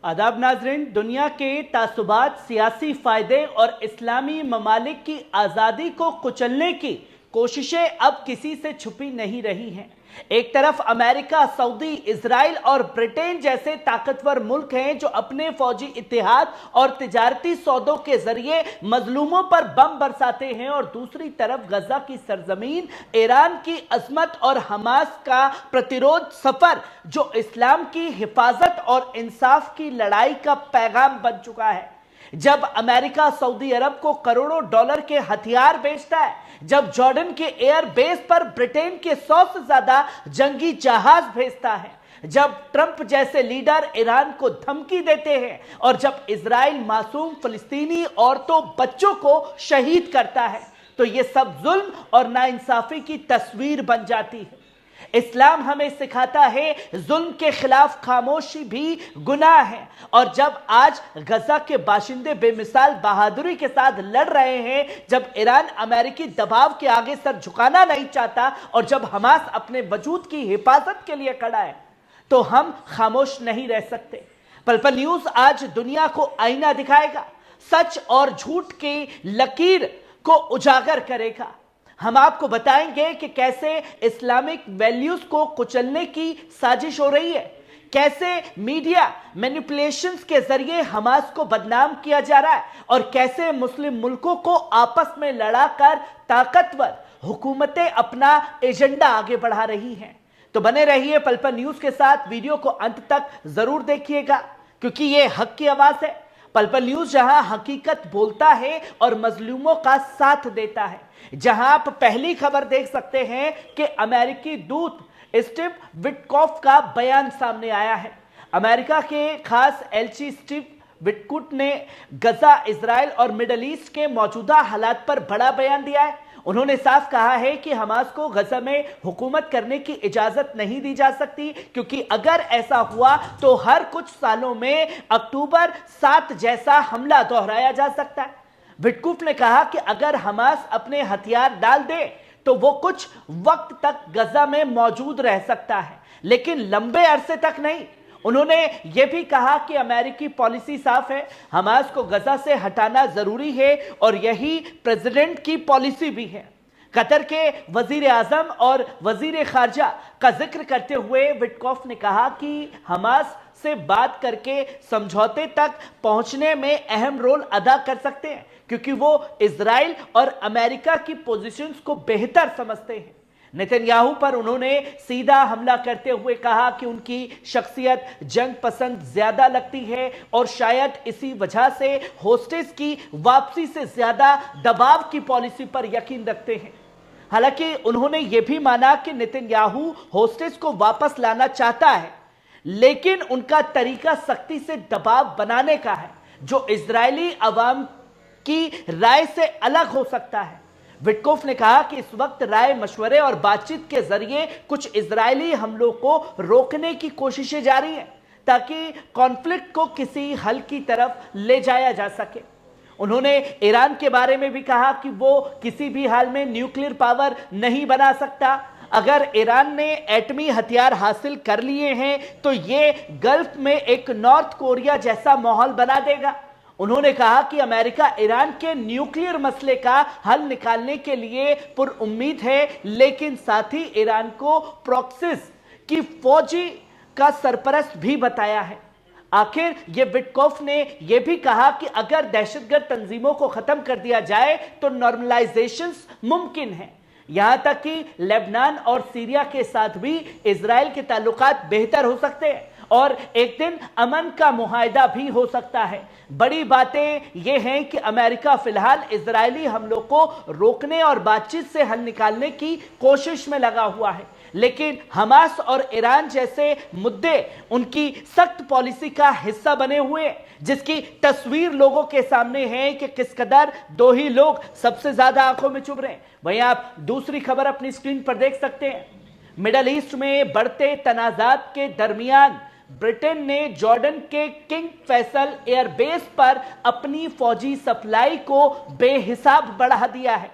आदाब नाजरीन, दुनिया के तासुबात, सियासी फायदे और इस्लामी ममालिक की आज़ादी को कुचलने की कोशिशें अब किसी से छुपी नहीं रही हैं। एक तरफ अमेरिका, सऊदी, इजराइल और ब्रिटेन जैसे ताकतवर मुल्क हैं जो अपने फौजी इत्तेहाद और तिजारती सौदों के जरिए मजलूमों पर बम बरसाते हैं, और दूसरी तरफ गजा की सरजमीन, ईरान की अजमत और हमास का प्रतिरोध सफर जो इस्लाम की हिफाजत और इंसाफ की लड़ाई का पैगाम बन चुका है। जब अमेरिका सऊदी अरब को करोड़ों डॉलर के हथियार बेचता है, जब जॉर्डन के एयर बेस पर ब्रिटेन के 100 से ज्यादा जंगी जहाज भेजता है, जब ट्रंप जैसे लीडर ईरान को धमकी देते हैं, और जब इजराइल मासूम फिलिस्तीनी औरतों बच्चों को शहीद करता है, तो यह सब जुल्म और नाइंसाफी की तस्वीर बन जाती है। इस्लाम हमें सिखाता है जुल्म के खिलाफ खामोशी भी गुनाह है, और जब आज गजा के बाशिंदे बेमिसाल बहादुरी के साथ लड़ रहे हैं, जब ईरान अमेरिकी दबाव के आगे सर झुकाना नहीं चाहता, और जब हमास अपने वजूद की हिफाजत के लिए खड़ा है, तो हम खामोश नहीं रह सकते। पल पल न्यूज आज दुनिया को आईना दिखाएगा, सच और झूठ की लकीर को उजागर करेगा। हम आपको बताएंगे कि कैसे इस्लामिक वैल्यूज को कुचलने की साजिश हो रही है, कैसे मीडिया मैनिपुलेशंस के जरिए हमास को बदनाम किया जा रहा है, और कैसे मुस्लिम मुल्कों को आपस में लड़ाकर ताकतवर हुकूमतें अपना एजेंडा आगे बढ़ा रही हैं। तो बने रहिए पल पल न्यूज के साथ, वीडियो को अंत तक जरूर देखिएगा, क्योंकि ये हक की आवाज है। पल पल न्यूज जहां हकीकत बोलता है और मजलूमों का साथ देता है, जहां आप पहली खबर देख सकते हैं कि अमेरिकी दूत स्टीव विटकॉफ का बयान सामने आया है। अमेरिका के खास एलची स्टीव विटकॉफ ने गजा, इजराइल और मिडल ईस्ट के मौजूदा हालात पर बड़ा बयान दिया है। उन्होंने साफ कहा है कि हमास को गजा में हुकूमत करने की इजाजत नहीं दी जा सकती, क्योंकि अगर ऐसा हुआ तो हर कुछ सालों में अक्टूबर 7 जैसा हमला दोहराया जा सकता है। विटकॉफ ने कहा कि अगर हमास अपने हथियार डाल दे तो वो कुछ वक्त तक गजा में मौजूद रह सकता है, लेकिन लंबे अरसे तक नहीं। उन्होंने यह भी कहा कि अमेरिकी पॉलिसी साफ है, हमास को गजा से हटाना जरूरी है, और यही प्रेसिडेंट की पॉलिसी भी है। कतर के वजीर आजम और वजीर खारजा का जिक्र करते हुए विटकॉफ ने कहा कि हमास से बात करके समझौते तक पहुंचने में अहम रोल अदा कर सकते हैं, क्योंकि वो इजराइल और अमेरिका की पोजीशंस को बेहतर समझते हैं। नेतन्याहू पर उन्होंने सीधा हमला करते हुए कहा कि उनकी शख्सियत जंग पसंद ज्यादा लगती है, और शायद इसी वजह से होस्टेज की वापसी से ज्यादा दबाव की पॉलिसी पर यकीन रखते हैं। हालांकि उन्होंने यह भी माना कि नेतन्याहू होस्टेज को वापस लाना चाहता है, लेकिन उनका तरीका सख्ती से दबाव बनाने का है, जो इजरायली अवाम की राय से अलग हो सकता है। विटकॉफ ने कहा कि इस वक्त राय मशवरे और बातचीत के जरिए कुछ इजरायली हमलों को रोकने की कोशिशें जारी हैं, ताकि कॉन्फ्लिक्ट को किसी हल की तरफ ले जाया जा सके। उन्होंने ईरान के बारे में भी कहा कि वो किसी भी हाल में न्यूक्लियर पावर नहीं बना सकता। अगर ईरान ने एटमी हथियार हासिल कर लिए हैं तो ये गल्फ में एक नॉर्थ कोरिया जैसा माहौल बना देगा। उन्होंने कहा कि अमेरिका ईरान के न्यूक्लियर मसले का हल निकालने के लिए पुरउम्मीद है, लेकिन साथ ही ईरान को प्रॉक्सिस की फौजी का सरपरस्त भी बताया है। आखिर ये विटकॉफ ने यह भी कहा कि अगर दहशतगर्द तंजीमों को खत्म कर दिया जाए तो नॉर्मलाइजेशन मुमकिन है। यहां तक कि लेबनान और सीरिया के साथ भी इजराइल के ताल्लुकात बेहतर हो सकते हैं, और एक दिन अमन का मुआहदा भी हो सकता है। बड़ी बातें यह हैं कि अमेरिका फिलहाल इजरायली हमलों को रोकने और बातचीत से हल निकालने की कोशिश में लगा हुआ है, लेकिन हमास और ईरान जैसे मुद्दे उनकी सख्त पॉलिसी का हिस्सा बने हुए हैं, जिसकी तस्वीर लोगों के सामने है कि किस कदर दो ही लोग सबसे ज्यादा आंखों में चुभ रहे हैं। वहीं आप दूसरी खबर अपनी स्क्रीन पर देख सकते हैं। मिडल ईस्ट में बढ़ते तनाजात के दरमियान ब्रिटेन ने जॉर्डन के किंग फैसल एयरबेस पर अपनी फौजी सप्लाई को बेहिसाब बढ़ा दिया है।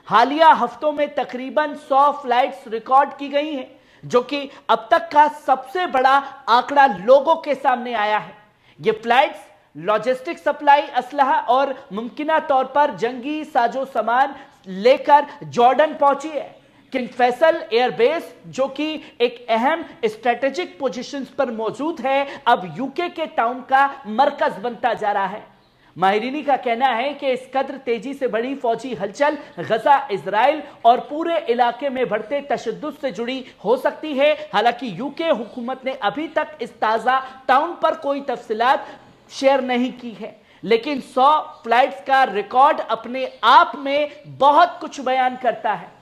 हालिया हफ्तों में तकरीबन 100 फ्लाइट्स रिकॉर्ड की गई हैं, जो कि अब तक का सबसे बड़ा आंकड़ा लोगों के सामने आया है। ये फ्लाइट्स लॉजिस्टिक सप्लाई, असलहा और मुमकिना तौर पर जंगी साजो सामान लेकर जॉर्डन पहुंची है। किंग फैसल एयरबेस, जो कि एक अहम स्ट्रेटेजिक पोजीशंस पर मौजूद है, अब यूके के टाउन का मरकज बनता जा रहा है। माहिरीनी का कहना है कि इस कदर तेजी से बढ़ी फौजी हलचल गजा, इजराइल और पूरे इलाके में बढ़ते तशद्दुद से जुड़ी हो सकती है। हालांकि यूके हुकूमत ने अभी तक इस ताजा टाउन पर कोई तफसीलात शेयर नहीं की है, लेकिन 100 फ्लाइट्स का रिकॉर्ड अपने आप में बहुत कुछ बयान करता है।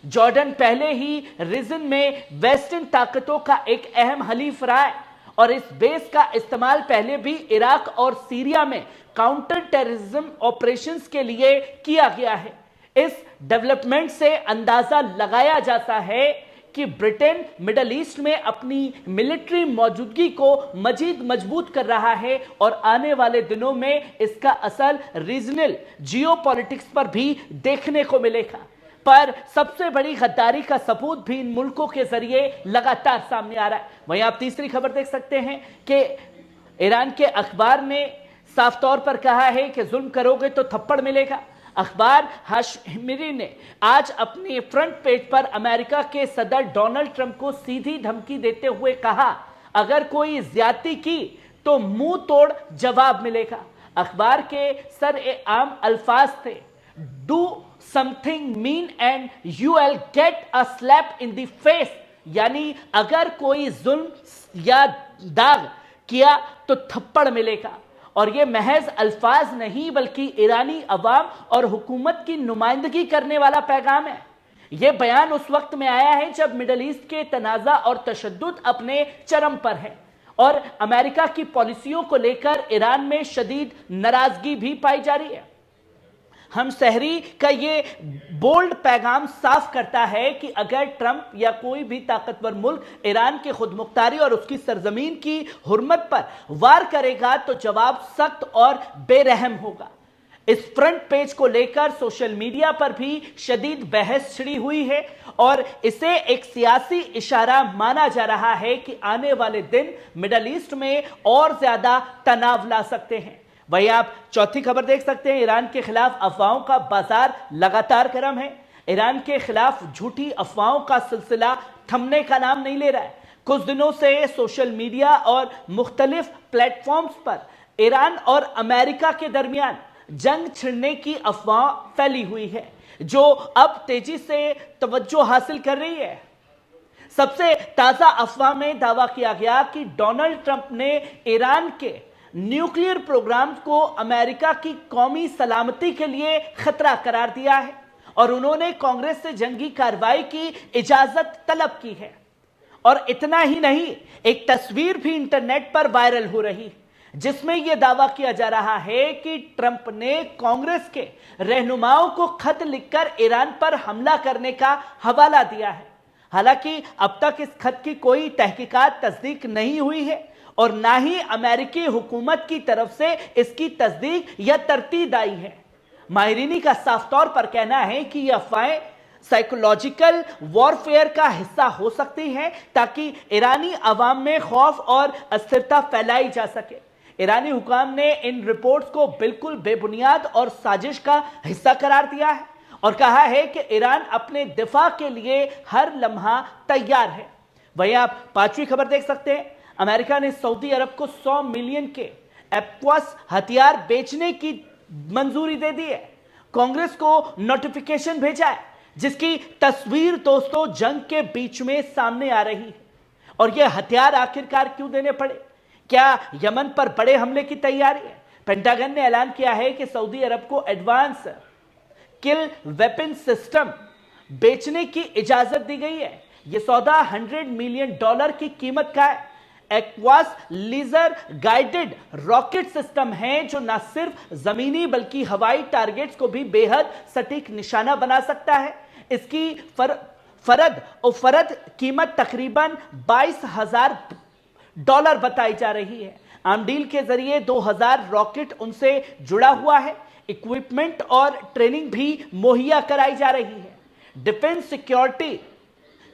जॉर्डन पहले ही रीजन में वेस्टर्न ताकतों का एक अहम हलीफ रहा है और इस बेस का इस्तेमाल पहले भी इराक और सीरिया में काउंटर टेररिज्म ऑपरेशंस के लिए किया गया है। इस डेवलपमेंट से अंदाजा लगाया जाता है कि ब्रिटेन मिडल ईस्ट में अपनी मिलिट्री मौजूदगी को मजीद मजबूत कर रहा है और आने वाले दिनों में इसका असर रीजनल जियोपॉलिटिक्स पर भी देखने को मिलेगा। पर सबसे बड़ी गद्दारी का सबूत भी इन मुल्कों के जरिए लगातार सामने आ रहा है। वहीं आप तीसरी खबर देख सकते हैं कि ईरान के अखबार ने साफ तौर पर कहा है कि जुल्म करोगे तो थप्पड़ मिलेगा। अखबार हाशमिरी ने आज अपने फ्रंट पेज पर अमेरिका के सदर डोनाल्ड ट्रंप को सीधी धमकी देते हुए कहा, अगर कोई ज्यादती की तो मुंह तोड़ जवाब मिलेगा। अखबार के सर आम अल्फाज थे, do something mean and you will get a slap in the face, यानी अगर कोई जुल्म या दाग किया तो थप्पड़ मिलेगा। और ये महज अल्फाज नहीं बल्कि ईरानी अवाम और हुकूमत की नुमाइंदगी करने वाला पैगाम है। यह बयान उस वक्त में आया है जब मिडल ईस्ट के तनाज़ा और तशद्दुद अपने चरम पर है और अमेरिका की पॉलिसियों को लेकर ईरान में शदीद नाराजगी भी पाई जा रही है। हम सहरी का ये बोल्ड पैगाम साफ करता है कि अगर ट्रंप या कोई भी ताकतवर मुल्क ईरान के खुद मुख्तारी और उसकी सरजमीन की हुर्मत पर वार करेगा तो जवाब सख्त और बेरहम होगा। इस फ्रंट पेज को लेकर सोशल मीडिया पर भी शदीद बहस छिड़ी हुई है और इसे एक सियासी इशारा माना जा रहा है कि आने वाले दिन मिडल ईस्ट में और ज्यादा तनाव ला सकते हैं। वहीं आप चौथी खबर देख सकते हैं, ईरान के खिलाफ अफवाहों का बाजार लगातार गर्म है। ईरान के खिलाफ झूठी अफवाहों का सिलसिला थमने का नाम नहीं ले रहा है। कुछ दिनों से सोशल मीडिया और मुख्तलिफ प्लेटफॉर्म्स पर ईरान और अमेरिका के दरमियान जंग छिड़ने की अफवाह फैली हुई है, जो अब तेजी से तवज्जो हासिल कर रही है। सबसे ताजा अफवाह में दावा किया गया कि डोनाल्ड ट्रंप ने ईरान के न्यूक्लियर प्रोग्राम को अमेरिका की कौमी सलामती के लिए खतरा करार दिया है और उन्होंने कांग्रेस से जंगी कार्रवाई की इजाजत तलब की है। और इतना ही नहीं, एक तस्वीर भी इंटरनेट पर वायरल हो रही जिसमें यह दावा किया जा रहा है कि ट्रंप ने कांग्रेस के रहनुमाओं को खत लिखकर ईरान पर हमला करने का हवाला दिया है। हालांकि अब तक इस खत की कोई तहकीकात तस्दीक नहीं हुई है और ना ही अमेरिकी हुकूमत की तरफ से इसकी तस्दीक या तरतीब आई है। माहिरीनी का साफ तौर पर कहना है कि यह अफवाहें साइकोलॉजिकल वॉरफेयर का हिस्सा हो सकती हैं ताकि ईरानी अवाम में खौफ और अस्थिरता फैलाई जा सके। ईरानी हुकाम ने इन रिपोर्ट्स को बिल्कुल बेबुनियाद और साजिश का हिस्सा करार दिया है और कहा है कि ईरान अपने दिफा के लिए हर लम्हा तैयार है। वहीं आप पांचवी खबर देख सकते हैं, अमेरिका ने सऊदी अरब को 100 मिलियन के एप्वास हथियार बेचने की मंजूरी दे दी है। कांग्रेस को नोटिफिकेशन भेजा है जिसकी तस्वीर दोस्तों जंग के बीच में सामने आ रही है। और यह हथियार आखिरकार क्यों देने पड़े? क्या यमन पर बड़े हमले की तैयारी है? पेंटागन ने ऐलान किया है कि सऊदी अरब को एडवांस किल वेपन सिस्टम बेचने की इजाजत दी गई है। यह सौदा $100 मिलियन की कीमत का है। एक्वास लेजर गाइडेड रॉकेट सिस्टम है जो न सिर्फ जमीनी बल्कि हवाई टारगेट्स को भी बेहद सटीक निशाना बना सकता है। इसकी फरद कीमत तकरीबन $22,000 बताई जा रही है। आम डील के जरिए 2000 रॉकेट उनसे जुड़ा हुआ है। इक्विपमेंट और ट्रेनिंग भी मुहैया कराई जा रही है। डिफेंस सिक्योरिटी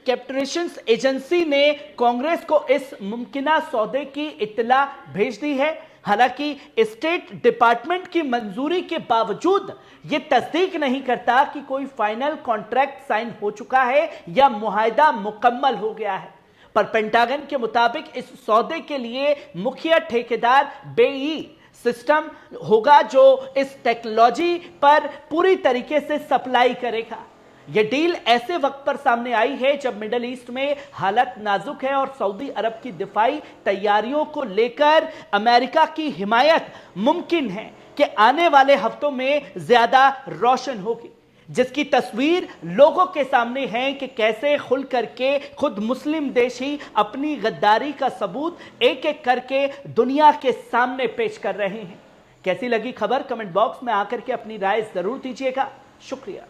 कैप्टनेशंस एजेंसी ने कांग्रेस को इस मुमकिना सौदे की इत्तला भेज दी है। हालांकि स्टेट डिपार्टमेंट की मंजूरी के बावजूद यह तस्दीक नहीं करता कि कोई फाइनल कॉन्ट्रैक्ट साइन हो चुका है या मुआहदा मुकम्मल हो गया है। पर पेंटागन के मुताबिक इस सौदे के लिए मुखिया ठेकेदार BAE सिस्टम होगा जो इस टेक्नोलॉजी पर पूरी तरीके से सप्लाई करेगा। यह डील ऐसे वक्त पर सामने आई है जब मिडिल ईस्ट में हालत नाजुक है और सऊदी अरब की दिफाई तैयारियों को लेकर अमेरिका की हिमायत मुमकिन है कि आने वाले हफ्तों में ज्यादा रोशन होगी, जिसकी तस्वीर लोगों के सामने है कि कैसे खुल करके खुद मुस्लिम देश ही अपनी गद्दारी का सबूत एक एक करके दुनिया के सामने पेश कर रहे हैं। कैसी लगी खबर? कमेंट बॉक्स में आकर के अपनी राय जरूर दीजिएगा। शुक्रिया।